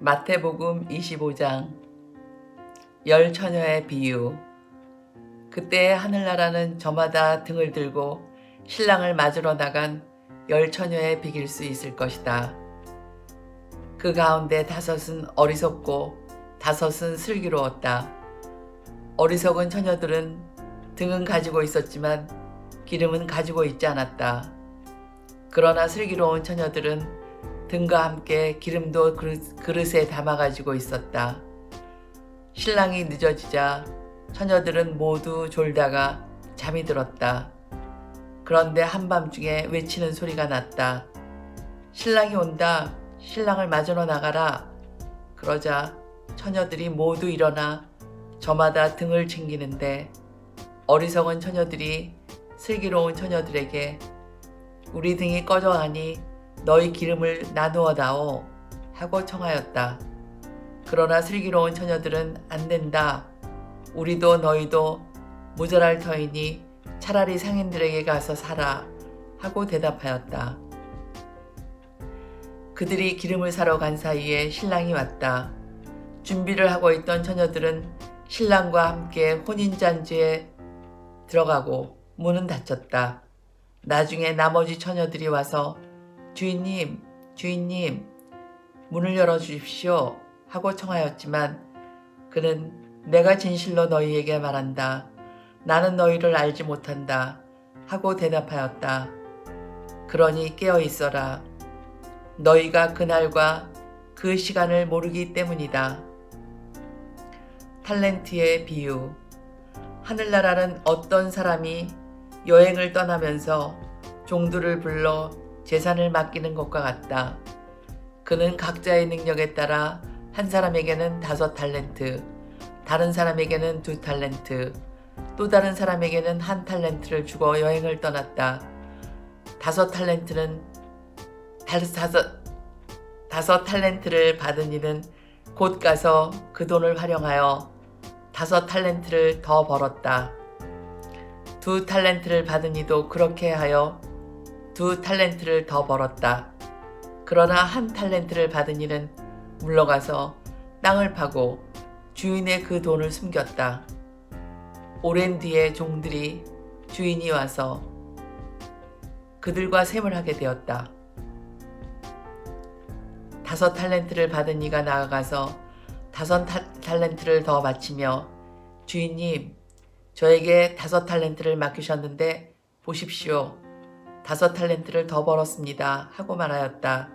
마태복음 25장 열 처녀의 비유. 그때 하늘나라는 저마다 등을 들고 신랑을 맞으러 나간 열 처녀에 비길 수 있을 것이다. 그 가운데 5은 어리석고 5은 슬기로웠다. 어리석은 처녀들은 등은 가지고 있었지만 기름은 가지고 있지 않았다. 그러나 슬기로운 처녀들은 등과 함께 기름도 그릇에 담아가지고 있었다. 신랑이 늦어지자 처녀들은 모두 졸다가 잠이 들었다. 그런데 한밤중에 외치는 소리가 났다. 신랑이 온다. 신랑을 맞으러 나가라. 그러자 처녀들이 모두 일어나 저마다 등을 챙기는데 어리석은 처녀들이 슬기로운 처녀들에게 우리 등이 꺼져가니 너희 기름을 나누어 다오 하고 청하였다. 그러나 슬기로운 처녀들은 안 된다. 우리도 너희도 모자랄 터이니 차라리 상인들에게 가서 사라 하고 대답하였다. 그들이 기름을 사러 간 사이에 신랑이 왔다. 준비를 하고 있던 처녀들은 신랑과 함께 혼인잔치에 들어가고 문은 닫혔다. 나중에 나머지 처녀들이 와서 주인님, 주인님, 문을 열어주십시오 하고 청하였지만 그는 내가 진실로 너희에게 말한다. 나는 너희를 알지 못한다 하고 대답하였다. 그러니 깨어 있어라. 너희가 그날과 그 시간을 모르기 때문이다. 탈렌트의 비유. 하늘나라는 어떤 사람이 여행을 떠나면서 종들을 불러 재산을 맡기는 것과 같다. 그는 각자의 능력에 따라 한 사람에게는 5달란트, 다른 사람에게는 2달란트, 또 다른 사람에게는 1달란트를 주고 여행을 떠났다. 5달란트를 받은 이는 곧 가서 그 돈을 활용하여 5달란트를 더 벌었다. 2달란트를 받은 이도 그렇게 하여 2달란트를 더 벌었다. 그러나 1달란트를 받은 이는 물러가서 땅을 파고 주인의 그 돈을 숨겼다. 오랜 뒤에 종들이 주인이 와서 그들과 셈을 하게 되었다. 5달란트를 받은 이가 나아가서 5달란트를 더 바치며 주인님, 저에게 5달란트를 맡기셨는데 보십시오. 5달란트를 더 벌었습니다 하고 말하였다.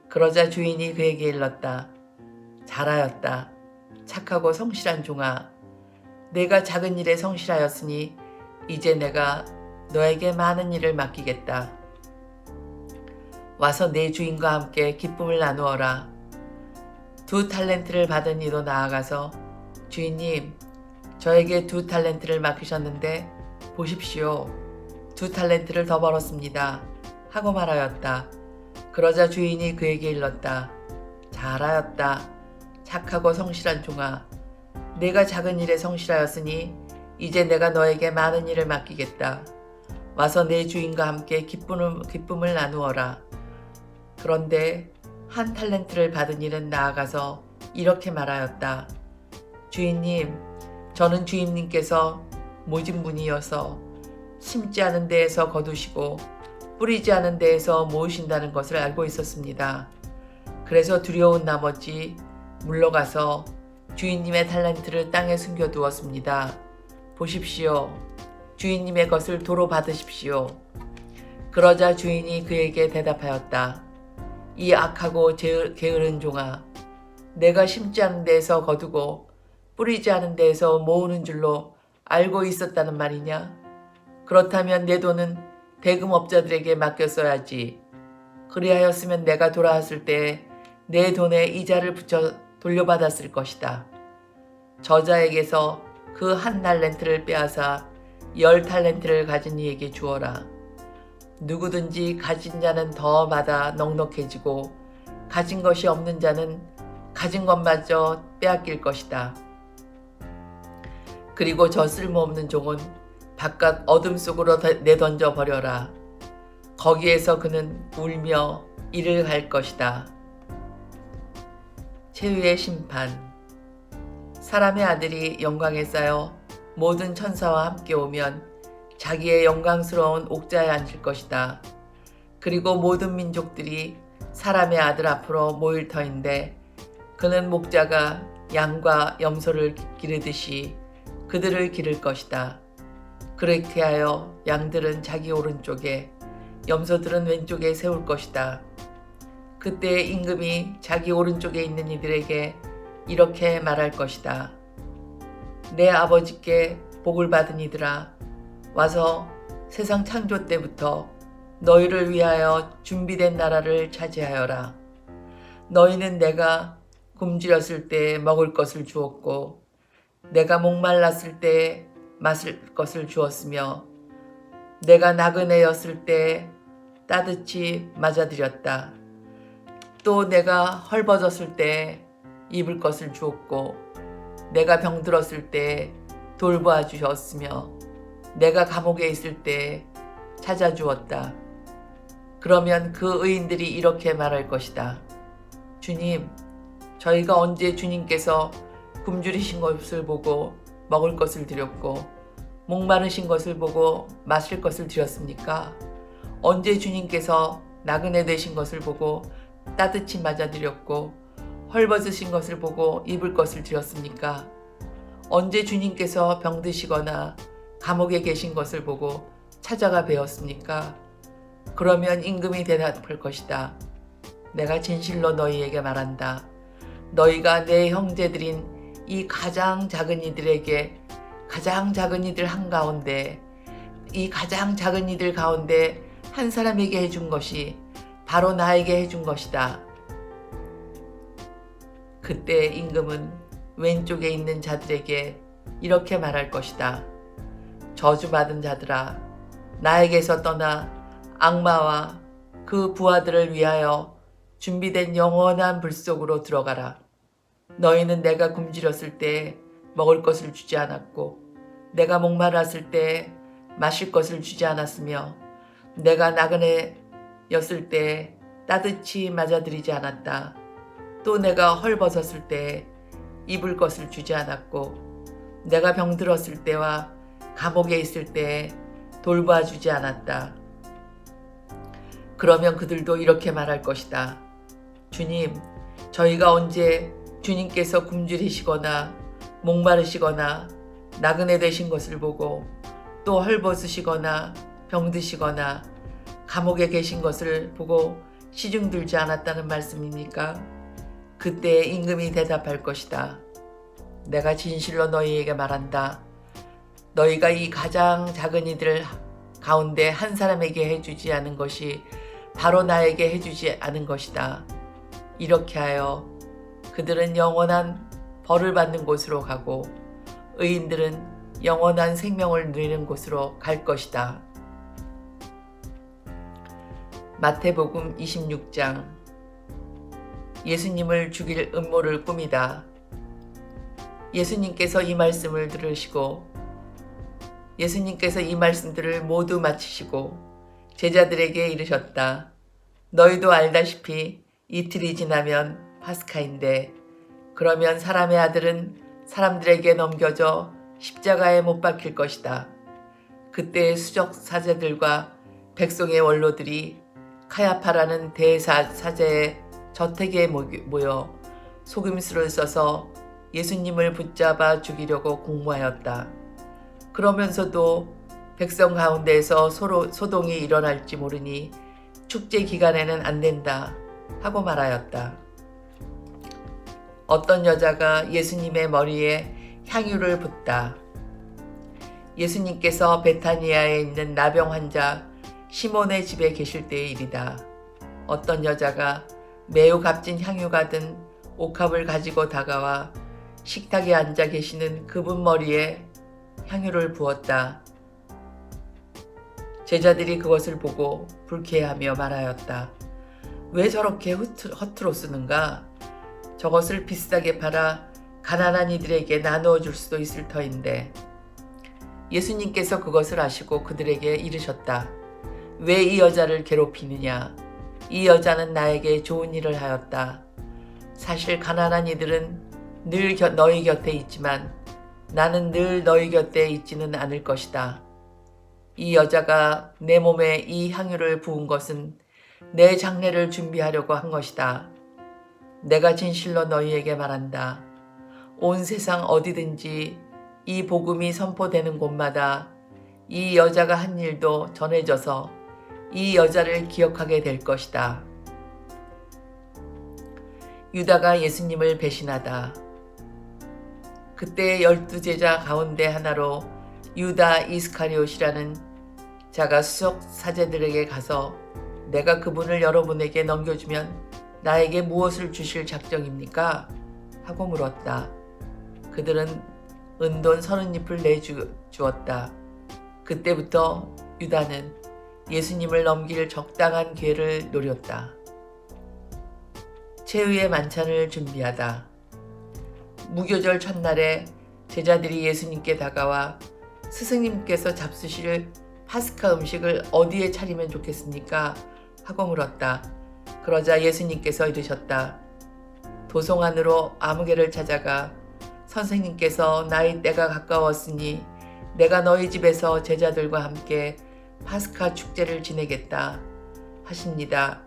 그러자 주인이 그에게 일렀다. 잘하였다. 착하고 성실한 종아. 내가 작은 일에 성실하였으니 이제 내가 너에게 많은 일을 맡기겠다. 와서 내 주인과 함께 기쁨을 나누어라. 2달란트를 받은 이도 나아가서 주인님, 저에게 2달란트를 맡기셨는데 보십시오. 2달란트를 더 벌었습니다 하고 말하였다. 그러자 주인이 그에게 일렀다. 잘하였다. 착하고 성실한 종아. 내가 작은 일에 성실하였으니 이제 내가 너에게 많은 일을 맡기겠다. 와서 내 주인과 함께 기쁨을 나누어라. 그런데 1달란트를 받은 이는 나아가서 이렇게 말하였다. 주인님, 저는 주인님께서 모진 분이어서 심지 않은 데에서 거두시고 뿌리지 않은 데에서 모으신다는 것을 알고 있었습니다. 그래서 두려운 나머지 물러가서 주인님의 달란트를 땅에 숨겨두었습니다. 보십시오. 주인님의 것을 도로 받으십시오. 그러자 주인이 그에게 대답하였다. 이 악하고 게으른 종아, 내가 심지 않은 데에서 거두고 뿌리지 않은 데에서 모으는 줄로 알고 있었다는 말이냐? 그렇다면 내 돈은 대금업자들에게 맡겼어야지. 그리하였으면 내가 돌아왔을 때 내 돈에 이자를 붙여 돌려받았을 것이다. 저자에게서 그 1달란트를 빼앗아 10달란트를 가진 이에게 주어라. 누구든지 가진 자는 더 받아 넉넉해지고 가진 것이 없는 자는 가진 것마저 빼앗길 것이다. 그리고 저 쓸모없는 종은 바깥 어둠 속으로 내던져 버려라. 거기에서 그는 울며 이를 갈 것이다. 최후의 심판. 사람의 아들이 영광에 쌓여 모든 천사와 함께 오면 자기의 영광스러운 옥자에 앉을 것이다. 그리고 모든 민족들이 사람의 아들 앞으로 모일 터인데 그는 목자가 양과 염소를 기르듯이 그들을 기를 것이다. 그렇게 하여 양들은 자기 오른쪽에 염소들은 왼쪽에 세울 것이다. 그때 임금이 자기 오른쪽에 있는 이들에게 이렇게 말할 것이다. 내 아버지께 복을 받은 이들아, 와서 세상 창조 때부터 너희를 위하여 준비된 나라를 차지하여라. 너희는 내가 굶주렸을 때 먹을 것을 주었고 내가 목말랐을 때 마실 것을 주었으며 내가 나그네였을 때 따뜻이 맞아들였다. 또 내가 헐벗었을 때 입을 것을 주었고 내가 병들었을 때 돌보아 주셨으며 내가 감옥에 있을 때 찾아주었다. 그러면 그 의인들이 이렇게 말할 것이다. 주님, 저희가 언제 주님께서 굶주리신 것을 보고 먹을 것을 드렸고 목마르신 것을 보고 마실 것을 드렸습니까? 언제 주님께서 나그네 되신 것을 보고 따뜻히 맞아드렸고 헐벗으신 것을 보고 입을 것을 드렸습니까? 언제 주님께서 병드시거나 감옥에 계신 것을 보고 찾아가 뵈었습니까? 그러면 임금이 대답할 것이다. 내가 진실로 너희에게 말한다. 너희가 내 형제들인 이 가장 작은 이들에게 가장 작은 이들 한가운데 이 가장 작은 이들 가운데 한 사람에게 해준 것이 바로 나에게 해준 것이다. 그때 임금은 왼쪽에 있는 자들에게 이렇게 말할 것이다. 저주받은 자들아, 나에게서 떠나 악마와 그 부하들을 위하여 준비된 영원한 불 속으로 들어가라. 너희는 내가 굶주렸을 때 먹을 것을 주지 않았고 내가 목말랐을 때 마실 것을 주지 않았으며 내가 나그네였을 때 따뜻히 맞아들이지 않았다. 또 내가 헐벗었을 때 입을 것을 주지 않았고 내가 병들었을 때와 감옥에 있을 때 돌봐 주지 않았다. 그러면 그들도 이렇게 말할 것이다. 주님, 저희가 언제 주님께서 굶주리시거나 목마르시거나 나그네 되신 것을 보고 또 헐벗으시거나 병드시거나 감옥에 계신 것을 보고 시중 들지 않았다는 말씀입니까? 그때 임금이 대답할 것이다. 내가 진실로 너희에게 말한다. 너희가 이 가장 작은 이들 가운데 한 사람에게 해주지 않은 것이 바로 나에게 해주지 않은 것이다. 이렇게 하여 그들은 영원한 벌을 받는 곳으로 가고 의인들은 영원한 생명을 누리는 곳으로 갈 것이다. 마태복음 26장. 예수님을 죽일 음모를 꾸미다. 예수님께서 이 말씀을 들으시고 예수님께서 이 말씀들을 모두 마치시고 제자들에게 이르셨다. 너희도 알다시피 이틀이 지나면 파스카인데 그러면 사람의 아들은 사람들에게 넘겨져 십자가에 못 박힐 것이다. 그때 수적 사제들과 백성의 원로들이 카야파라는 대사제의 저택에 모여 속임수를 써서 예수님을 붙잡아 죽이려고 공모하였다. 그러면서도 백성 가운데에서 소동이 일어날지 모르니 축제 기간에는 안 된다 하고 말하였다. 어떤 여자가 예수님의 머리에 향유를 붓다. 예수님께서 베타니아에 있는 나병 환자 시몬의 집에 계실 때의 일이다. 어떤 여자가 매우 값진 향유가 든 옥합을 가지고 다가와 식탁에 앉아 계시는 그분 머리에 향유를 부었다. 제자들이 그것을 보고 불쾌하며 말하였다. 왜 저렇게 허투루 쓰는가? 저것을 비싸게 팔아 가난한 이들에게 나누어 줄 수도 있을 터인데. 예수님께서 그것을 아시고 그들에게 이르셨다. 왜 이 여자를 괴롭히느냐? 이 여자는 나에게 좋은 일을 하였다. 사실 가난한 이들은 늘 너희 곁에 있지만 나는 늘 너희 곁에 있지는 않을 것이다. 이 여자가 내 몸에 이 향유를 부은 것은 내 장례를 준비하려고 한 것이다. 내가 진실로 너희에게 말한다. 온 세상 어디든지 이 복음이 선포되는 곳마다 이 여자가 한 일도 전해져서 이 여자를 기억하게 될 것이다. 유다가 예수님을 배신하다. 그때 12제자 가운데 하나로 유다 이스카리옷이라는 자가 수석 사제들에게 가서 내가 그분을 여러분에게 넘겨주면 나에게 무엇을 주실 작정입니까? 하고 물었다. 그들은 은돈 30잎을 내주었다. 그때부터 유다는 예수님을 넘길 적당한 기회를 노렸다. 최후의 만찬을 준비하다. 무교절 첫날에 제자들이 예수님께 다가와 스승님께서 잡수실 파스카 음식을 어디에 차리면 좋겠습니까? 하고 물었다. 그러자 예수님께서 이르셨다. 도성 안으로 아무개를 찾아가 선생님께서 나의 때가 가까웠으니 내가 너희 집에서 제자들과 함께 파스카 축제를 지내겠다 하십니다.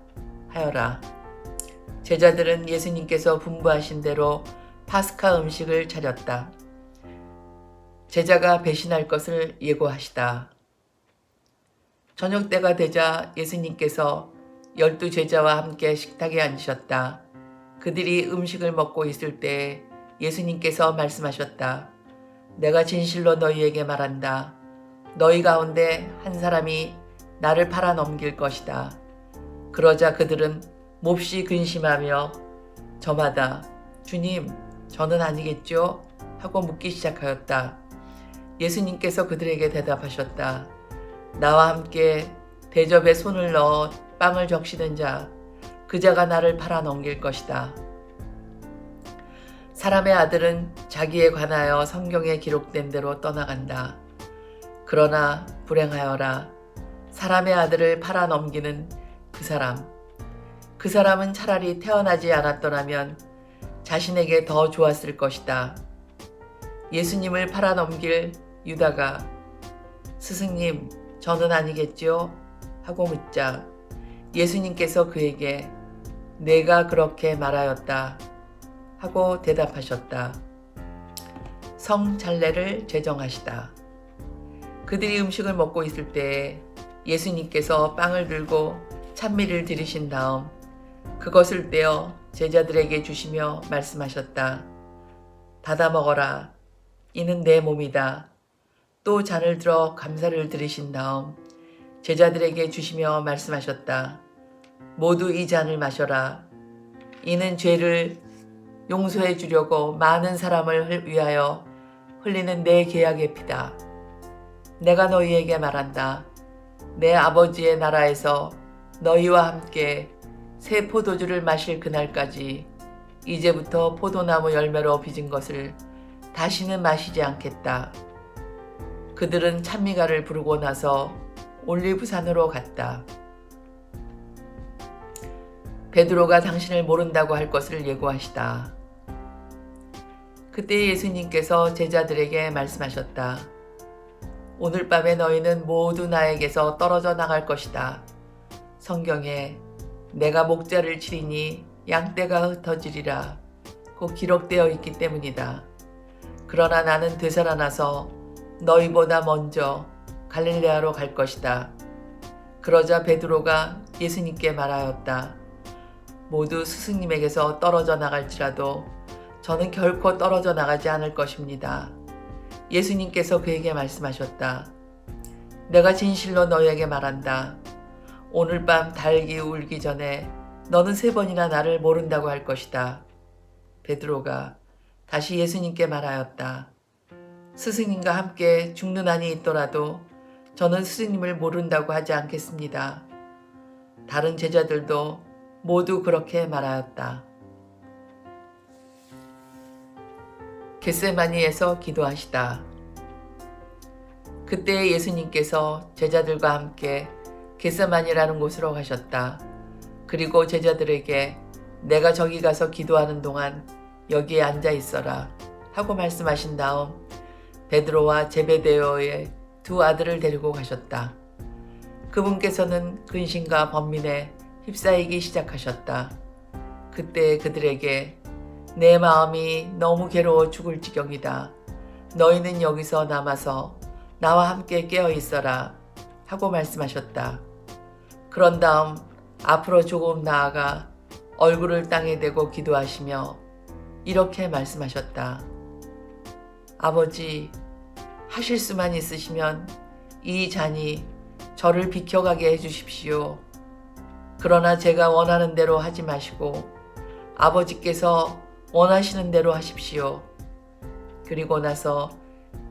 하여라. 제자들은 예수님께서 분부하신 대로 파스카 음식을 차렸다. 제자가 배신할 것을 예고하시다. 저녁 때가 되자 예수님께서 12제자와 함께 식탁에 앉으셨다. 그들이 음식을 먹고 있을 때 예수님께서 말씀하셨다. 내가 진실로 너희에게 말한다. 너희 가운데 한 사람이 나를 팔아 넘길 것이다. 그러자 그들은 몹시 근심하며 저마다 주님, 저는 아니겠죠? 하고 묻기 시작하였다. 예수님께서 그들에게 대답하셨다. 나와 함께 대접에 손을 넣어 빵을 적시는 자, 그 자가 나를 팔아 넘길 것이다. 사람의 아들은 자기에 관하여 성경에 기록된 대로 떠나간다. 그러나 불행하여라. 사람의 아들을 팔아 넘기는 그 사람은 차라리 태어나지 않았더라면 자신에게 더 좋았을 것이다. 예수님을 팔아 넘길 유다가 스승님, 저는 아니겠죠? 하고 묻자 예수님께서 그에게 내가 그렇게 말하였다 하고 대답하셨다. 성찬례를 제정하시다. 그들이 음식을 먹고 있을 때에 예수님께서 빵을 들고 찬미를 드리신 다음 그것을 떼어 제자들에게 주시며 말씀하셨다. 받아 먹어라. 이는 내 몸이다. 또 잔을 들어 감사를 드리신 다음 제자들에게 주시며 말씀하셨다. 모두 이 잔을 마셔라. 이는 죄를 용서해 주려고 많은 사람을 위하여 흘리는 내 계약의 피다. 내가 너희에게 말한다. 내 아버지의 나라에서 너희와 함께 새 포도주를 마실 그날까지 이제부터 포도나무 열매로 빚은 것을 다시는 마시지 않겠다. 그들은 찬미가를 부르고 나서 올리브산으로 갔다. 베드로가 당신을 모른다고 할 것을 예고하시다. 그때 예수님께서 제자들에게 말씀하셨다. 오늘 밤에 너희는 모두 나에게서 떨어져 나갈 것이다. 성경에 내가 목자를 치리니 양떼가 흩어지리라 고 기록되어 있기 때문이다. 그러나 나는 되살아나서 너희보다 먼저 갈릴레아로 갈 것이다. 그러자 베드로가 예수님께 말하였다. 모두 스승님에게서 떨어져 나갈지라도 저는 결코 떨어져 나가지 않을 것입니다. 예수님께서 그에게 말씀하셨다. 내가 진실로 너희에게 말한다. 오늘 밤 닭이 울기 전에 너는 3번이나 나를 모른다고 할 것이다. 베드로가 다시 예수님께 말하였다. 스승님과 함께 죽는 한이 있더라도 저는 스승님을 모른다고 하지 않겠습니다. 다른 제자들도 모두 그렇게 말하였다. 겟세마니에서 기도하시다. 그때 예수님께서 제자들과 함께 겟세마니라는 곳으로 가셨다. 그리고 제자들에게 내가 저기 가서 기도하는 동안 여기에 앉아 있어라 하고 말씀하신 다음 베드로와 제베데오의 두 아들을 데리고 가셨다. 그분께서는 근심과 번민에 휩싸이기 시작하셨다. 그때 그들에게 내 마음이 너무 괴로워 죽을 지경이다. 너희는 여기서 남아서 나와 함께 깨어 있어라 하고 말씀하셨다. 그런 다음 앞으로 조금 나아가 얼굴을 땅에 대고 기도하시며 이렇게 말씀하셨다. 아버지, 하실 수만 있으시면 이 잔이 저를 비켜가게 해주십시오. 그러나 제가 원하는 대로 하지 마시고 아버지께서 원하시는 대로 하십시오. 그리고 나서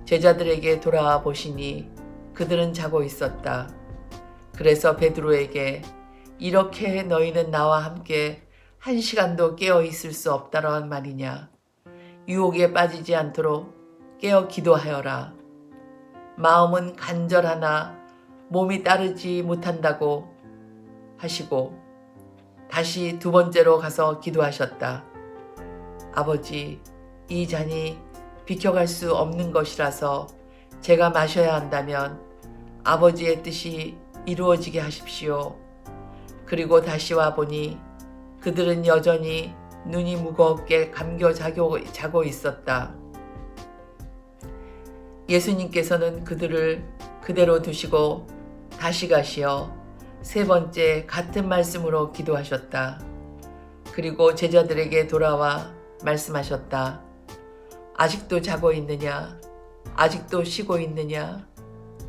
제자들에게 돌아와 보시니 그들은 자고 있었다. 그래서 베드로에게 이렇게 너희는 나와 함께 1시간도 깨어 있을 수 없다란 말이냐. 유혹에 빠지지 않도록 깨어 기도하여라. 마음은 간절하나 몸이 따르지 못한다고 하시고 다시 두 번째로 가서 기도하셨다. 아버지, 이 잔이 비켜갈 수 없는 것이라서 제가 마셔야 한다면 아버지의 뜻이 이루어지게 하십시오. 그리고 다시 와보니 그들은 여전히 눈이 무겁게 감겨 자고 있었다. 예수님께서는 그들을 그대로 두시고 다시 가시어 세 번째 같은 말씀으로 기도하셨다. 그리고 제자들에게 돌아와 말씀하셨다. 아직도 자고 있느냐? 아직도 쉬고 있느냐?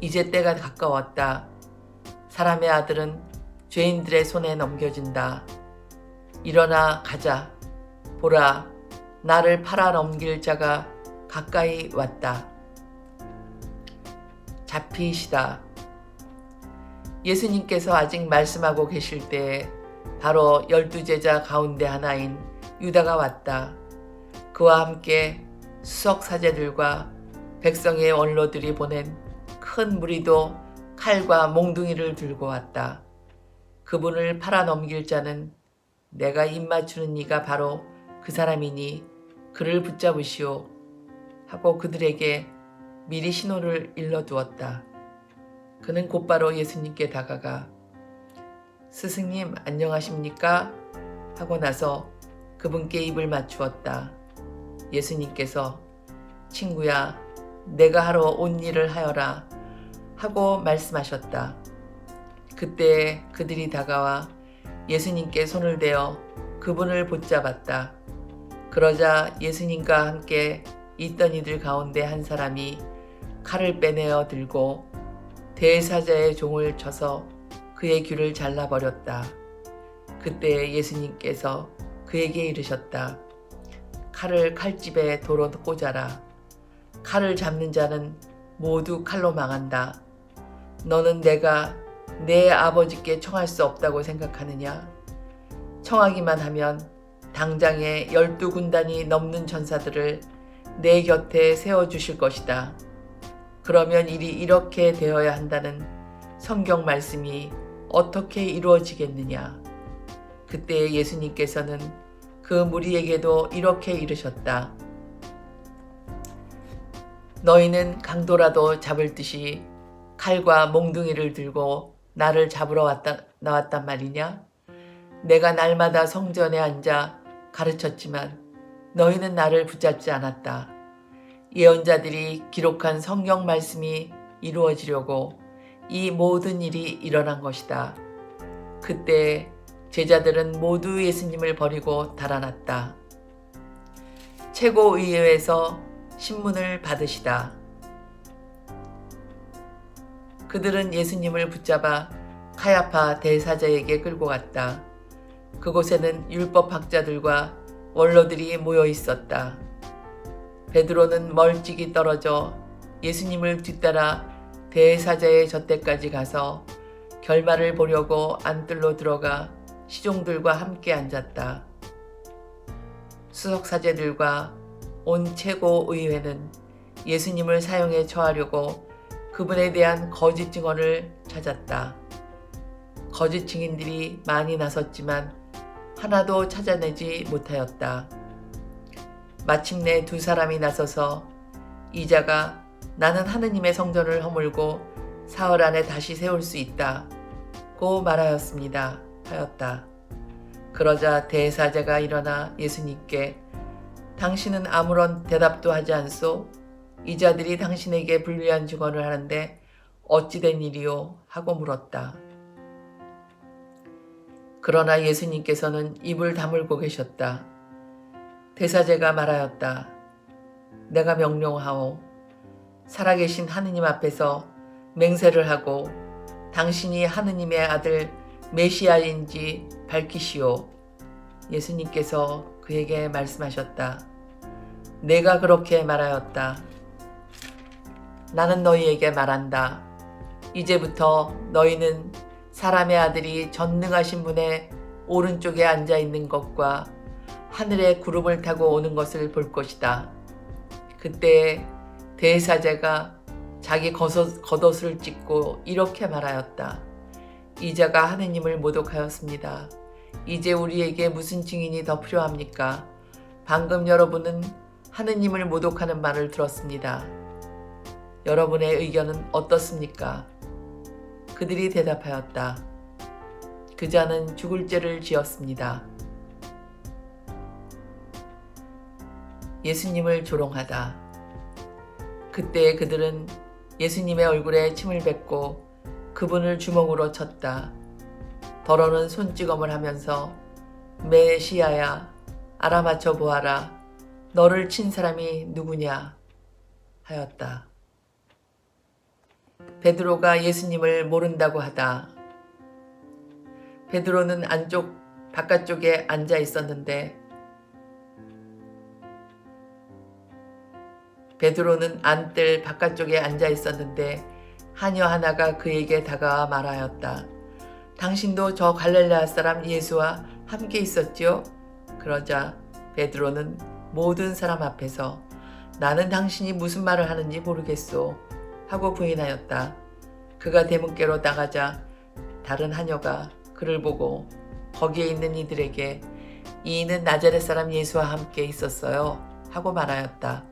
이제 때가 가까웠다. 사람의 아들은 죄인들의 손에 넘겨진다. 일어나 가자. 보라, 나를 팔아 넘길 자가 가까이 왔다. 잡히시다. 예수님께서 아직 말씀하고 계실 때에 바로 12제자 가운데 하나인 유다가 왔다. 그와 함께 수석사제들과 백성의 원로들이 보낸 큰 무리도 칼과 몽둥이를 들고 왔다. 그분을 팔아 넘길 자는 내가 입맞추는 이가 바로 그 사람이니 그를 붙잡으시오 하고 그들에게 미리 신호를 일러두었다. 그는 곧바로 예수님께 다가가 스승님 안녕하십니까? 하고 나서 그분께 입을 맞추었다. 예수님께서 친구야, 내가 하러 온 일을 하여라 하고 말씀하셨다. 그때 그들이 다가와 예수님께 손을 대어 그분을 붙잡았다. 그러자 예수님과 함께 있던 이들 가운데 한 사람이 칼을 빼내어 들고 대사자의 종을 쳐서 그의 귀를 잘라버렸다. 그때 예수님께서 그에게 이르셨다. 칼을 칼집에 도로 꽂아라. 칼을 잡는 자는 모두 칼로 망한다. 너는 내가 내 아버지께 청할 수 없다고 생각하느냐? 청하기만 하면 당장에 12군단이 넘는 전사들을 내 곁에 세워주실 것이다. 그러면 일이 이렇게 되어야 한다는 성경 말씀이 어떻게 이루어지겠느냐? 그때 예수님께서는 그 무리에게도 이렇게 이르셨다. 너희는 강도라도 잡을 듯이 칼과 몽둥이를 들고 나를 잡으러 나왔단 말이냐? 내가 날마다 성전에 앉아 가르쳤지만 너희는 나를 붙잡지 않았다. 예언자들이 기록한 성경 말씀이 이루어지려고 이 모든 일이 일어난 것이다. 그때 제자들은 모두 예수님을 버리고 달아났다. 최고의회에서 신문을 받으시다. 그들은 예수님을 붙잡아 카야파 대사자에게 끌고 갔다. 그곳에는 율법학자들과 원로들이 모여 있었다. 베드로는 멀찍이 떨어져 예수님을 뒤따라 대사자의 젖대까지 가서 결말을 보려고 안뜰로 들어가 시종들과 함께 앉았다. 수석사제들과 온 최고의회는 예수님을 사형에 처하려고 그분에 대한 거짓 증언을 찾았다. 거짓 증인들이 많이 나섰지만 하나도 찾아내지 못하였다. 마침내 두 사람이 나서서 이자가 나는 하느님의 성전을 허물고 사흘 안에 다시 세울 수 있다고 말하였습니다. 하였다. 그러자 대사제가 일어나 예수님께 당신은 아무런 대답도 하지 않소? 이 자들이 당신에게 불리한 증언을 하는데 어찌 된 일이요? 하고 물었다. 그러나 예수님께서는 입을 다물고 계셨다. 대사제가 말하였다. 내가 명령하오. 살아계신 하느님 앞에서 맹세를 하고 당신이 하느님의 아들 메시아인지 밝히시오. 예수님께서 그에게 말씀하셨다. 내가 그렇게 말하였다. 나는 너희에게 말한다. 이제부터 너희는 사람의 아들이 전능하신 분의 오른쪽에 앉아 있는 것과 하늘의 구름을 타고 오는 것을 볼 것이다. 그때 대사제가 자기 겉옷을 찢고 이렇게 말하였다. 이자가 하느님을 모독하였습니다. 이제 우리에게 무슨 증인이 더 필요합니까? 방금 여러분은 하느님을 모독하는 말을 들었습니다. 여러분의 의견은 어떻습니까? 그들이 대답하였다. 그자는 죽을 죄를 지었습니다. 예수님을 조롱하다. 그때 그들은 예수님의 얼굴에 침을 뱉고 그분을 주먹으로 쳤다. 더러는 손찌검을 하면서 메시아야 알아맞혀 보아라. 너를 친 사람이 누구냐 하였다. 베드로가 예수님을 모른다고 하다. 베드로는 바깥쪽에 앉아 있었는데 안뜰 바깥쪽에 앉아 있었는데 하녀 하나가 그에게 다가와 말하였다. 당신도 저 갈릴레아 사람 예수와 함께 있었지요? 그러자 베드로는 모든 사람 앞에서 나는 당신이 무슨 말을 하는지 모르겠소 하고 부인하였다. 그가 대문께로 나가자 다른 하녀가 그를 보고 거기에 있는 이들에게 이는 나자렛 사람 예수와 함께 있었어요 하고 말하였다.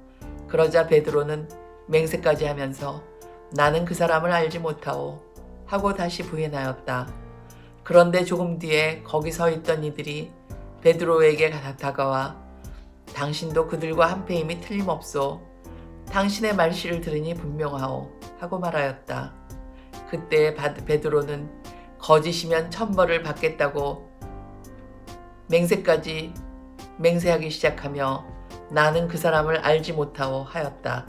그러자 베드로는 맹세까지 하면서 나는 그 사람을 알지 못하오 하고 다시 부인하였다. 그런데 조금 뒤에 거기 서 있던 이들이 베드로에게 다가와 당신도 그들과 한패임이 틀림없소. 당신의 말씨를 들으니 분명하오 하고 말하였다. 그때 베드로는 거짓이면 천벌을 받겠다고 맹세하기 시작하며 나는 그 사람을 알지 못하오 하였다.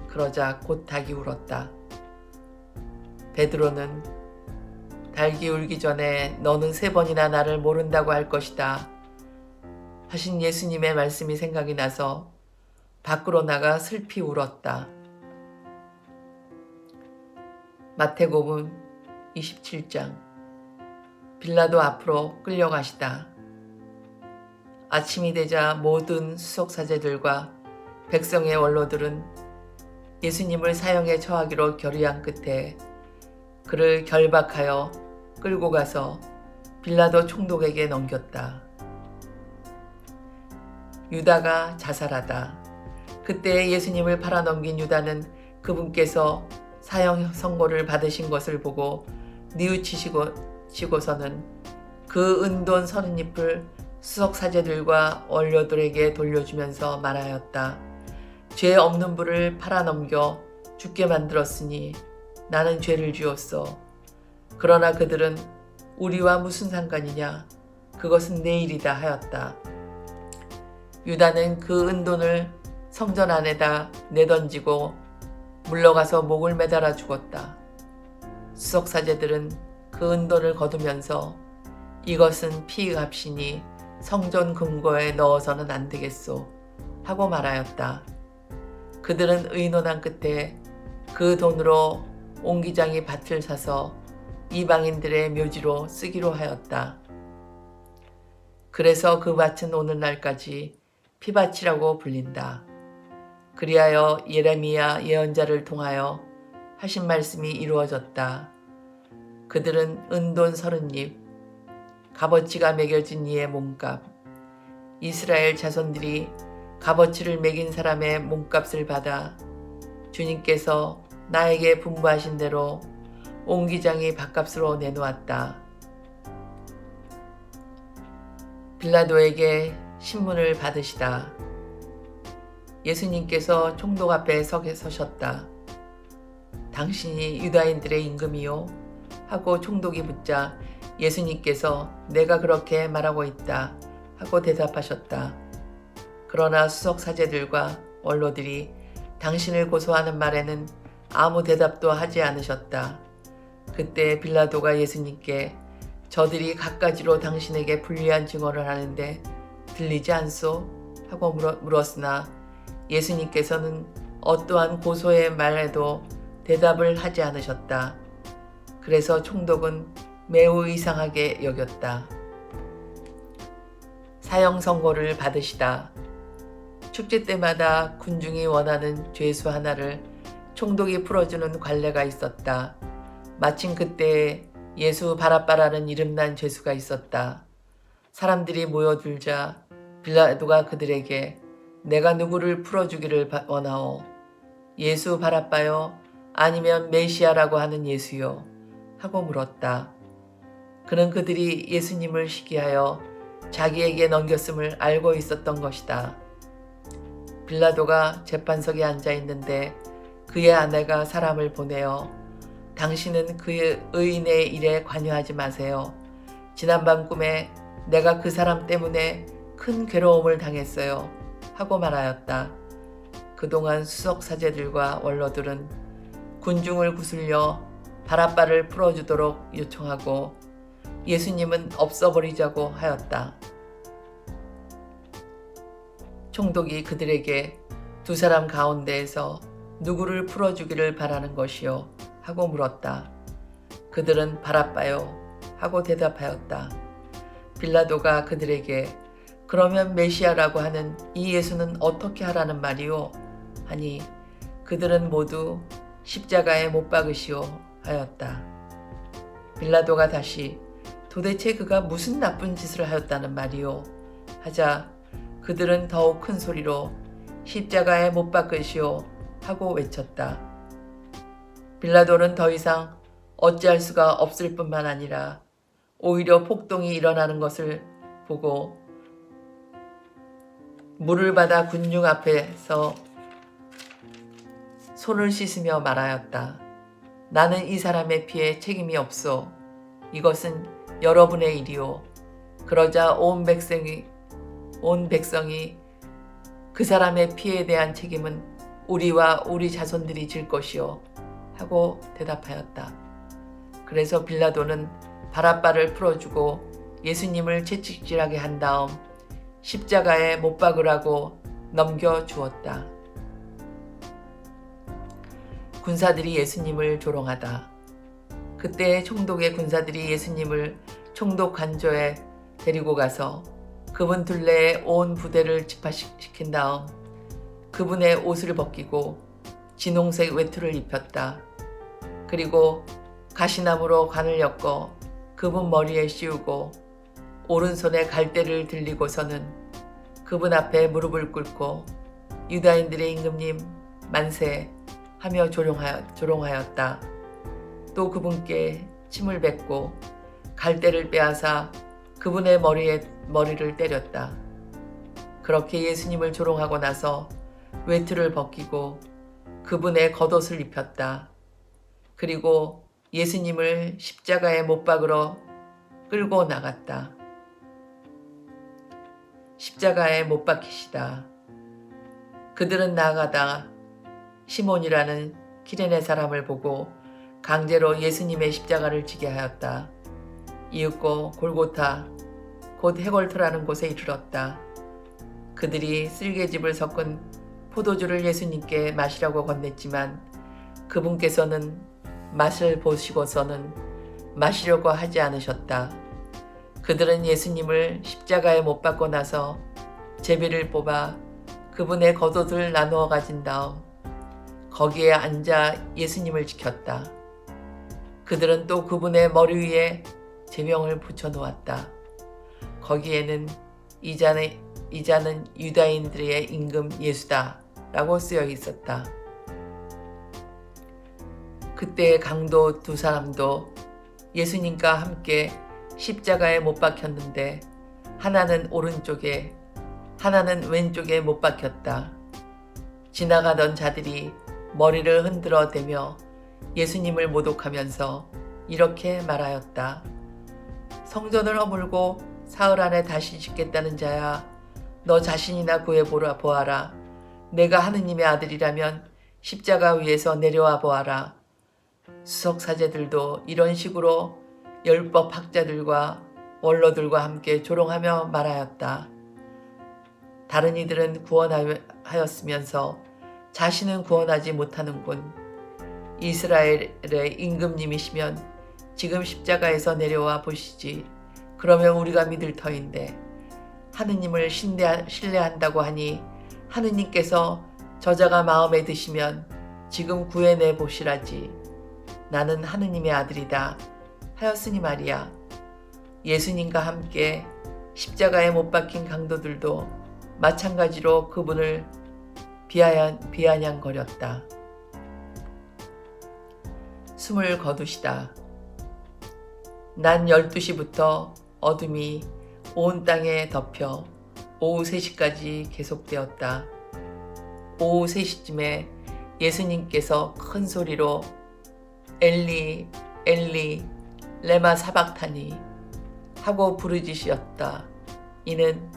그러자 곧 닭이 울었다. 베드로는 닭이 울기 전에 너는 3번이나 나를 모른다고 할 것이다 하신 예수님의 말씀이 생각이 나서 밖으로 나가 슬피 울었다. 마태복음 27장. 빌라도 앞으로 끌려가시다. 아침이 되자 모든 수석사제들과 백성의 원로들은 예수님을 사형에 처하기로 결의한 끝에 그를 결박하여 끌고 가서 빌라도 총독에게 넘겼다. 유다가 자살하다. 그때 예수님을 팔아넘긴 유다는 그분께서 사형 선고를 받으신 것을 보고 뉘우치시고서는 그 은돈 30잎을 수석사제들과 원료들에게 돌려주면서 말하였다. 죄 없는 분을 팔아넘겨 죽게 만들었으니 나는 죄를 지었어. 그러나 그들은 우리와 무슨 상관이냐? 그것은 내 일이다 하였다. 유다는 그 은돈을 성전 안에다 내던지고 물러가서 목을 매달아 죽었다. 수석사제들은 그 은돈을 거두면서 이것은 피값이니 성전 금고에 넣어서는 안 되겠소 하고 말하였다. 그들은 의논한 끝에 그 돈으로 옹기장이 밭을 사서 이방인들의 묘지로 쓰기로 하였다. 그래서 그 밭은 오늘날까지 피밭이라고 불린다. 그리하여 예레미야 예언자를 통하여 하신 말씀이 이루어졌다. 그들은 은돈 30잎 값어치가 매겨진 이의 몸값. 이스라엘 자손들이 값어치를 매긴 사람의 몸값을 받아 주님께서 나에게 분부하신 대로 옹기장이 밥값으로 내놓았다. 빌라도에게 신문을 받으시다. 예수님께서 총독 앞에 서셨다. 당신이 유다인들의 임금이요? 하고 총독이 묻자 예수님께서 내가 그렇게 말하고 있다 하고 대답하셨다. 그러나 수석 사제들과 원로들이 당신을 고소하는 말에는 아무 대답도 하지 않으셨다. 그때 빌라도가 예수님께 저들이 갖가지로 당신에게 불리한 증언을 하는데 들리지 않소? 하고 물었으나 예수님께서는 어떠한 고소의 말에도 대답을 하지 않으셨다. 그래서 총독은 매우 이상하게 여겼다. 사형 선고를 받으시다. 축제 때마다 군중이 원하는 죄수 하나를 총독이 풀어주는 관례가 있었다. 마침 그때 예수 바라바라는 이름난 죄수가 있었다. 사람들이 모여들자 빌라도가 그들에게 내가 누구를 풀어주기를 원하오? 예수 바라바요? 아니면 메시아라고 하는 예수요? 하고 물었다. 그는 그들이 예수님을 시기하여 자기에게 넘겼음을 알고 있었던 것이다. 빌라도가 재판석에 앉아 있는데 그의 아내가 사람을 보내어 당신은 그의 의인의 일에 관여하지 마세요. 지난밤 꿈에 내가 그 사람 때문에 큰 괴로움을 당했어요. 하고 말하였다. 그동안 수석 사제들과 원로들은 군중을 구슬려 바라바를 풀어주도록 요청하고 예수님은 없어버리자고 하였다. 총독이 그들에게 두 사람 가운데에서 누구를 풀어주기를 바라는 것이요? 하고 물었다. 그들은 바라바요 하고 대답하였다. 빌라도가 그들에게 그러면 메시아라고 하는 이 예수는 어떻게 하라는 말이요? 하니 그들은 모두 십자가에 못 박으시오 하였다. 빌라도가 다시 도대체 그가 무슨 나쁜 짓을 하였다는 말이요? 하자 그들은 더욱 큰 소리로 십자가에 못 박으시오 하고 외쳤다. 빌라도는 더 이상 어찌할 수가 없을 뿐만 아니라 오히려 폭동이 일어나는 것을 보고 물을 받아 군중 앞에서 손을 씻으며 말하였다. 나는 이 사람의 피에 책임이 없소. 이것은 여러분의 일이오. 그러자 온 백성이 그 사람의 피에 대한 책임은 우리와 우리 자손들이 질 것이요 하고 대답하였다. 그래서 빌라도는 바라바를 풀어주고 예수님을 채찍질하게 한 다음 십자가에 못 박으라고 넘겨주었다. 군사들이 예수님을 조롱하다. 그때 총독의 군사들이 예수님을 총독 관저에 데리고 가서 그분 둘레에 온 부대를 집합시킨 다음 그분의 옷을 벗기고 진홍색 외투를 입혔다. 그리고 가시나무로 관을 엮어 그분 머리에 씌우고 오른손에 갈대를 들리고서는 그분 앞에 무릎을 꿇고 유다인들의 임금님 만세 하며 조롱하였다. 또 그분께 침을 뱉고 갈대를 빼앗아 그분의 머리를 때렸다. 그렇게 예수님을 조롱하고 나서 외투를 벗기고 그분의 겉옷을 입혔다. 그리고 예수님을 십자가에 못 박으러 끌고 나갔다. 십자가에 못 박히시다. 그들은 나아가다 시몬이라는 키레네 사람을 보고 강제로 예수님의 십자가를 지게 하였다. 이윽고 골고타 곧 해골터라는 곳에 이르렀다. 그들이 쓸개즙을 섞은 포도주를 예수님께 마시라고 건넸지만 그분께서는 맛을 보시고서는 마시려고 하지 않으셨다. 그들은 예수님을 십자가에 못 박고 나서 제비를 뽑아 그분의 겉옷을 나누어 가진 다음 거기에 앉아 예수님을 지켰다. 그들은 또 그분의 머리 위에 제명을 붙여 놓았다. 거기에는 이자는 유다인들의 임금 예수다 라고 쓰여 있었다. 그때 강도 두 사람도 예수님과 함께 십자가에 못 박혔는데 하나는 오른쪽에 하나는 왼쪽에 못 박혔다. 지나가던 자들이 머리를 흔들어 대며 예수님을 모독하면서 이렇게 말하였다. 성전을 허물고 사흘 안에 다시 짓겠다는 자야, 너 자신이나 구해보라 보아라. 내가 하느님의 아들이라면 십자가 위에서 내려와 보아라. 수석사제들도 이런 식으로 율법 학자들과 원로들과 함께 조롱하며 말하였다. 다른 이들은 구원하였으면서 자신은 구원하지 못하는군. 이스라엘의 임금님이시면 지금 십자가에서 내려와 보시지. 그러면 우리가 믿을 터인데 하느님을 신뢰한다고 하니 하느님께서 저자가 마음에 드시면 지금 구해내 보시라지. 나는 하느님의 아들이다 하였으니 말이야. 예수님과 함께 십자가에 못 박힌 강도들도 마찬가지로 그분을 비아냥거렸다. 숨을 거두시다. 난 12시부터 어둠이 온 땅에 덮여 오후 3시까지 계속되었다. 오후 3시쯤에 예수님께서 큰 소리로 엘리 엘리 레마 사박타니 하고 부르짖으셨다. 이는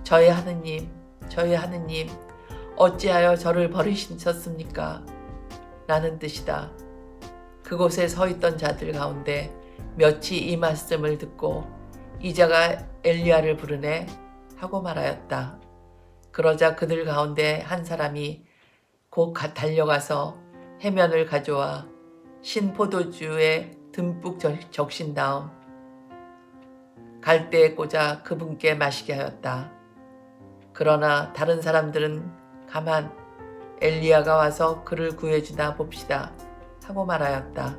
저의 하느님 어찌하여 저를 버리셨습니까? 라는 뜻이다. 그곳에 서 있던 자들 가운데 몇이 이 말씀을 듣고 이자가 엘리야를 부르네 하고 말하였다. 그러자 그들 가운데 한 사람이 곧 달려가서 해면을 가져와 신 포도주에 듬뿍 적신 다음 갈대에 꽂아 그분께 마시게 하였다. 그러나 다른 사람들은 가만 엘리야가 와서 그를 구해주나 봅시다 하고 말하였다.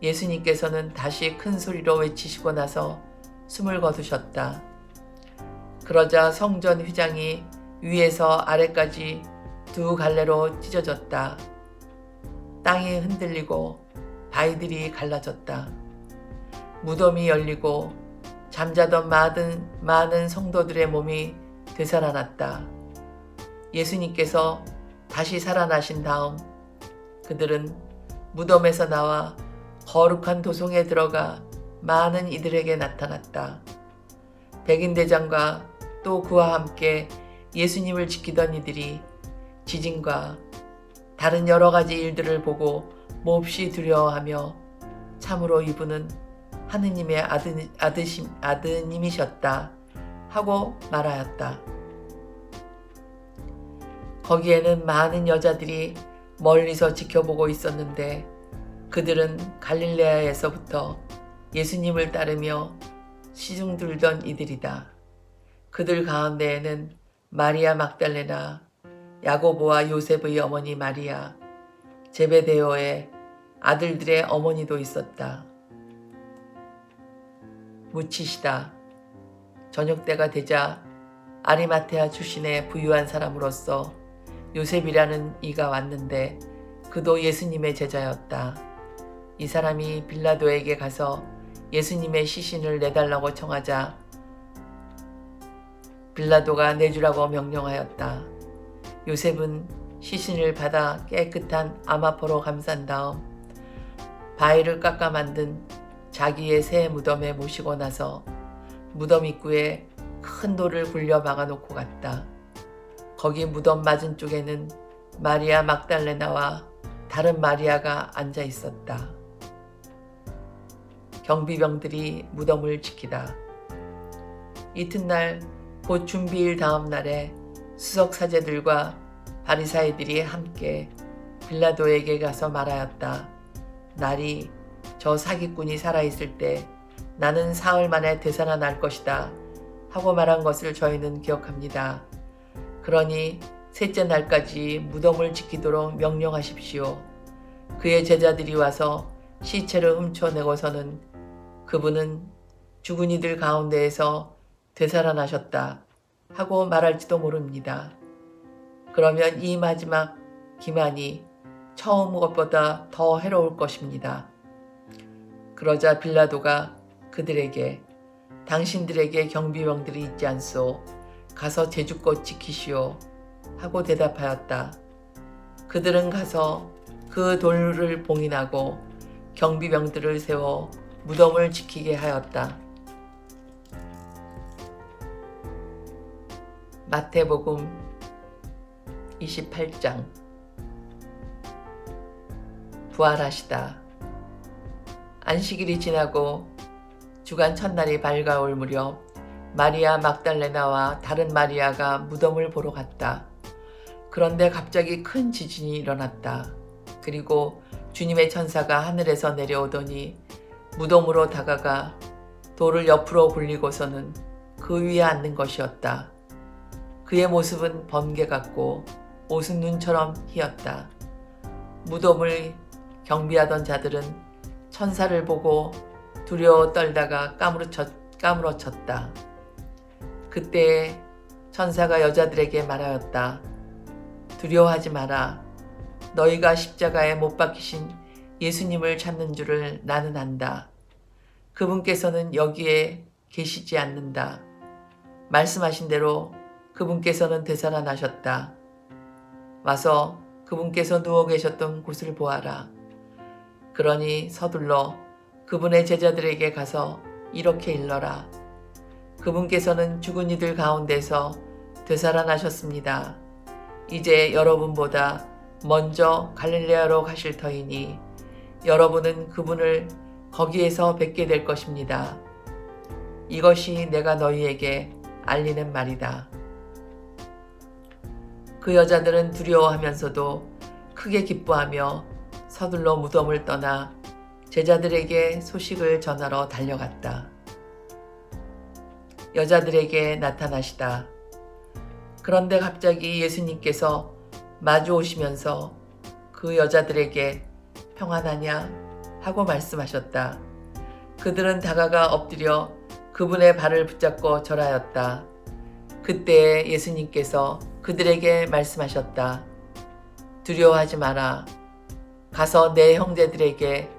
예수님께서는 다시 큰 소리로 외치시고 나서 숨을 거두셨다. 그러자 성전 휘장이 위에서 아래까지 두 갈래로 찢어졌다. 땅이 흔들리고 바위들이 갈라졌다. 무덤이 열리고 잠자던 많은 성도들의 몸이 되살아났다. 예수님께서 다시 살아나신 다음 그들은 무덤에서 나와 거룩한 도성에 들어가 많은 이들에게 나타났다. 백인대장과 또 그와 함께 예수님을 지키던 이들이 지진과 다른 여러 가지 일들을 보고 몹시 두려워하며 참으로 이분은 하느님의 아드님이셨다 하고 말하였다. 거기에는 많은 여자들이 멀리서 지켜보고 있었는데 그들은 갈릴레아에서부터 예수님을 따르며 시중들던 이들이다. 그들 가운데에는 마리아 막달레나, 야고보와 요셉의 어머니 마리아, 제베데오의 아들들의 어머니도 있었다. 묻히시다. 저녁때가 되자 아리마테아 출신의 부유한 사람으로서 요셉이라는 이가 왔는데 그도 예수님의 제자였다. 이 사람이 빌라도에게 가서 예수님의 시신을 내달라고 청하자 빌라도가 내주라고 명령하였다. 요셉은 시신을 받아 깨끗한 아마포로 감싼 다음 바위를 깎아 만든 자기의 새 무덤에 모시고 나서 무덤 입구에 큰 돌을 굴려 막아놓고 갔다. 거기 무덤 맞은쪽에는 마리아 막달레나와 다른 마리아가 앉아 있었다. 경비병들이 무덤을 지키다. 이튿날 곧 준비일 다음 날에 수석사제들과 바리사이들이 함께 빌라도에게 가서 말하였다. 날이 저 사기꾼이 살아있을 때 나는 사흘 만에 되살아날 것이다 하고 말한 것을 저희는 기억합니다. 그러니 셋째 날까지 무덤을 지키도록 명령하십시오. 그의 제자들이 와서 시체를 훔쳐내고서는 그분은 죽은 이들 가운데에서 되살아나셨다 하고 말할지도 모릅니다. 그러면 이 마지막 기만이 처음 것보다 더 해로울 것입니다. 그러자 빌라도가 그들에게 당신들에게 경비병들이 있지 않소. 가서 제주껏 지키시오. 하고 대답하였다. 그들은 가서 그 돌을 봉인하고 경비병들을 세워 무덤을 지키게 하였다. 마태복음 28장. 부활하시다. 안식일이 지나고 주간 첫날이 밝아올 무렵 마리아 막달레나와 다른 마리아가 무덤을 보러 갔다. 그런데 갑자기 큰 지진이 일어났다. 그리고 주님의 천사가 하늘에서 내려오더니 무덤으로 다가가 돌을 옆으로 굴리고서는 그 위에 앉는 것이었다. 그의 모습은 번개 같고 옷은 눈처럼 희었다. 무덤을 경비하던 자들은 천사를 보고 두려워 떨다가 까무러쳤다. 그때 천사가 여자들에게 말하였다. 두려워하지 마라. 너희가 십자가에 못 박히신 예수님을 찾는 줄을 나는 안다. 그분께서는 여기에 계시지 않는다. 말씀하신 대로 그분께서는 되살아나셨다. 와서 그분께서 누워 계셨던 곳을 보아라. 그러니 서둘러 그분의 제자들에게 가서 이렇게 일러라. 그분께서는 죽은 이들 가운데서 되살아나셨습니다. 이제 여러분보다 먼저 갈릴레아로 가실 터이니 여러분은 그분을 거기에서 뵙게 될 것입니다. 이것이 내가 너희에게 알리는 말이다. 그 여자들은 두려워하면서도 크게 기뻐하며 서둘러 무덤을 떠나 제자들에게 소식을 전하러 달려갔다. 여자들에게 나타나시다. 그런데 갑자기 예수님께서 마주 오시면서 그 여자들에게 평안하냐 하고 말씀하셨다. 그들은 다가가 엎드려 그분의 발을 붙잡고 절하였다. 그때 예수님께서 그들에게 말씀하셨다. 두려워하지 마라. 가서 내 형제들에게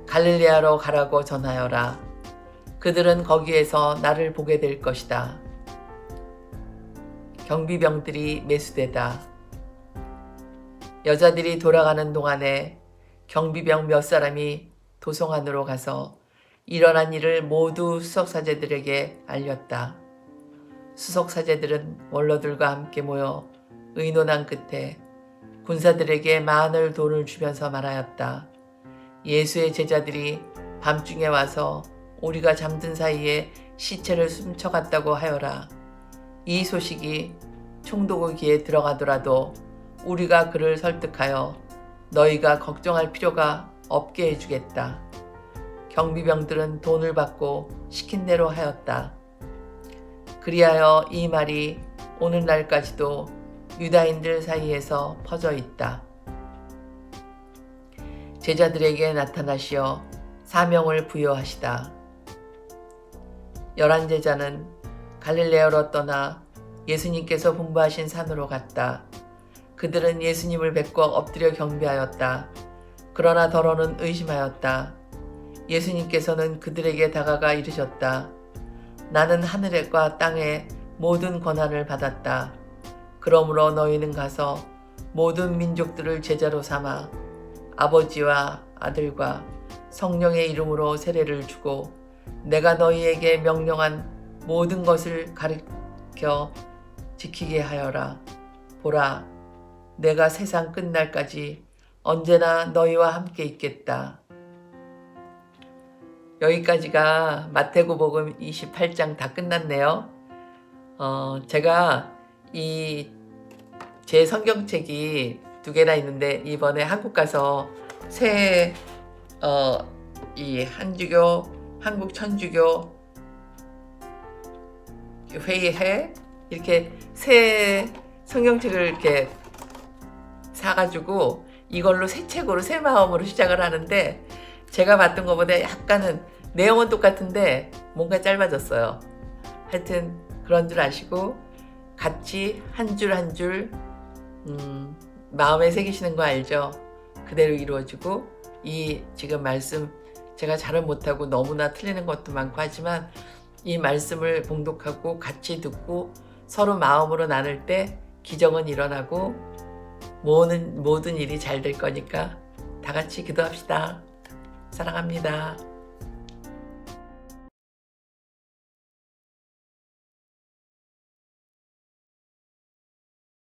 갈릴레아로 가라고 전하여라. 그들은 거기에서 나를 보게 될 것이다. 경비병들이 매수되다. 여자들이 돌아가는 동안에 경비병 몇 사람이 도성 안으로 가서 일어난 일을 모두 수석사제들에게 알렸다. 수석사제들은 원로들과 함께 모여 의논한 끝에 군사들에게 많은 돈을 주면서 말하였다. 예수의 제자들이 밤중에 와서 우리가 잠든 사이에 시체를 훔쳐갔다고 하여라. 이 소식이 총독의 귀에 들어가더라도 우리가 그를 설득하여 너희가 걱정할 필요가 없게 해주겠다. 경비병들은 돈을 받고 시킨 대로 하였다. 그리하여 이 말이 오늘날까지도 유다인들 사이에서 퍼져 있다. 제자들에게 나타나시어 사명을 부여하시다. 11 제자는 갈릴레아로 떠나 예수님께서 분부하신 산으로 갔다. 그들은 예수님을 뵙고 엎드려 경배하였다. 그러나 더러는 의심하였다. 예수님께서는 그들에게 다가가 이르셨다. 나는 하늘과 땅의 모든 권한을 받았다. 그러므로 너희는 가서 모든 민족들을 제자로 삼아 아버지와 아들과 성령의 이름으로 세례를 주고 내가 너희에게 명령한 모든 것을 가르쳐 지키게 하여라. 보라, 내가 세상 끝날까지 언제나 너희와 함께 있겠다. 여기까지가 마태복음 28장 다 끝났네요. 제가 제 성경책이 2개나 있는데 이번에 한국 가서 새 이 한주교, 한국 천주교 회의회 이렇게 새 성경책을 이렇게 사가지고 이걸로 새 책으로 새 마음으로 시작을 하는데 제가 봤던 것보다 약간은 내용은 똑같은데 뭔가 짧아졌어요. 하여튼 그런 줄 아시고 같이 한 줄 한 줄 마음에 새기시는 거 알죠? 그대로 이루어지고 이 지금 말씀 제가 잘은 못하고 너무나 틀리는 것도 많고 하지만 이 말씀을 봉독하고 같이 듣고 서로 마음으로 나눌 때 기적은 일어나고 모든 일이 잘 될 거니까 다 같이 기도합시다. 사랑합니다.